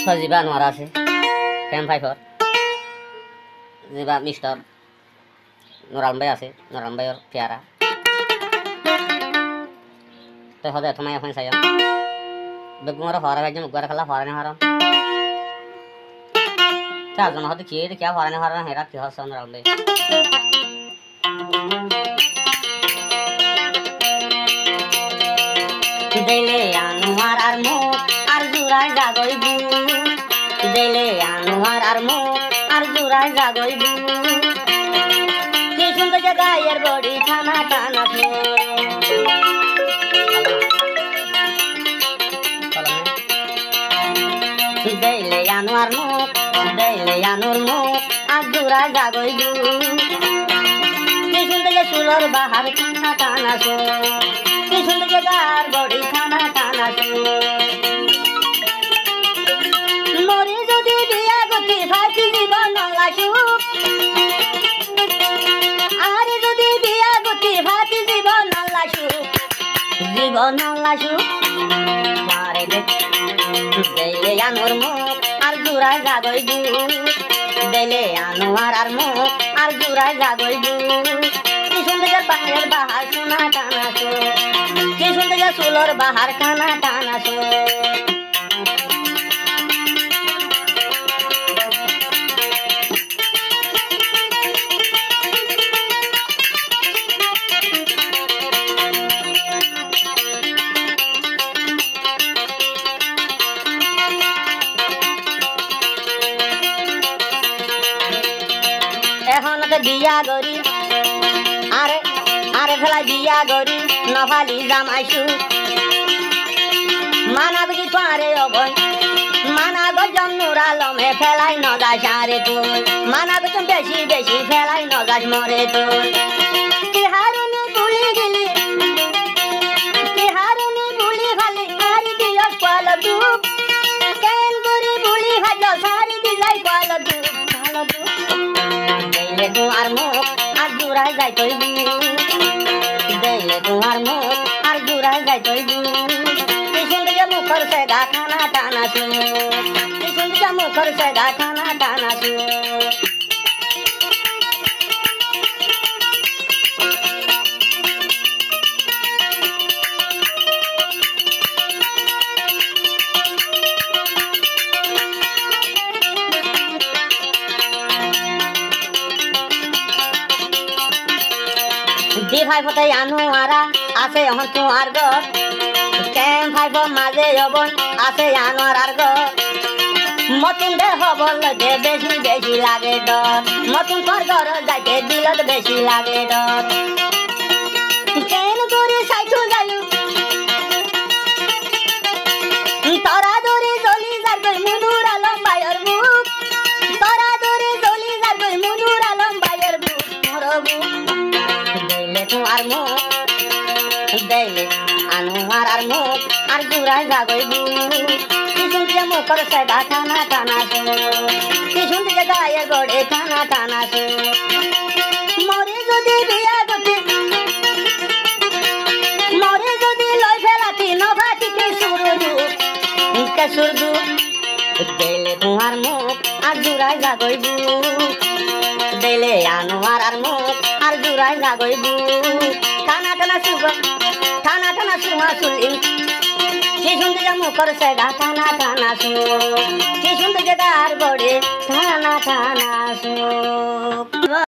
সজীবা নোয়ার আছে ক্যাম্প ফাইফর জিবা মিস্টার নুরাল ভাই আছে নুরাল ভাইয়ের পেয়ারা তো হদে তোমায় এখন চাই বেগুমার হরা ভাই মুগার খেলা হরানি হারাম চারজন হতে কি কে হরানি হারাম হেরা কি হচ্ছে নুরাল ভাই দিলে আনোয়ার আর মুখ আর জুড়ায় জাগইবু দিলে আনোয়ার আর মুখ আর জুড়ায় জাগইবু কি সুন্দর জায়গায়ের বড়ি টানা টানা দিলে আনোয়ার মুখ দিলে আনোর মুখ আর জুড়ায় জাগইবু কি সুন্দর চুলোর বাহার টানা টানা কি সুন্দর জায়গার বড়ি টানা টানা মরে যদি বিয়া গতি ফাঁকি জীবন লাসু আর যদি বিয়া গতি ফাঁকি জীবন লাসু মারে দিলে আনোর মুখ আর জুড়ায় জাগইবু দিলে আনোয়ার আর মুখ আর জুড়ায় জাগইবু কি সুন্দর বাহারের বাহার সোনা টানা কি সুন্দর চুলোর বাহার টানা টানা এখন বিয়া গরি আরে আরে ফেলা বিয়া গরি নভালি জামাইছু মানা বুঝি পারে অবন মানা গজন নুরালমে ফেলাই নজাস আরে তুই মানা গজন বেশি বেশি ফেলাই নজাস মরে তুই কি হারুনি ভুলি গেলি কি হারুনি ভুলি খালি হারি দিয়স পাল দুপ কেন করি ভুলি হাজ সারি দিলাই পাল দুপ ভালো দুপ দিলে তোমার মুখ আর জুড়ায় যাই তুই দিলে তোমার মুখ আর জুড়ায় যাই তুই মুখর से गाना टाना सुन मुखर से गाना टाना দি ভাই ফতে আনু আরা আছে হন তু আর গো ক্যাম্প ফাইফর মাঝে অবন আছে আনোয়ার আর গো মতুন দেহ বল দে বেশি বেশি লাগে ডর মতুন তোর ঘর যাইতে দিলত বেশি লাগে ডর কেন করে সাইটু যাইলু তোরা দরে জলি যার কই মুনুর আলম বাইর মুখ তোরা দরে জলি যার কই মুনুর আলম বাইর মুখ মরবু দিলে তোমার মুখ দিলে আনোয়ার আর মুখ আর জুড়ায় জাগইবু কি সুন্দর মুখর से টানা টানা কি সুন্দর গায়ে গড়ে টানা টানা মরে যদি বিয়া গতি মরে যদি লই ফেলাতি নভাতি কে সুরদু দিলে তোমার মুখ আর জুড়ায় জাগইবু দিলে আনোয়ার আর মুখ আর জুড়ায় জাগইবু টানা টানা সুমা সুলিম কি সুন্দর মুখর से টানা টানা কি সুন্দর জায়গার বড়ে টানা টানা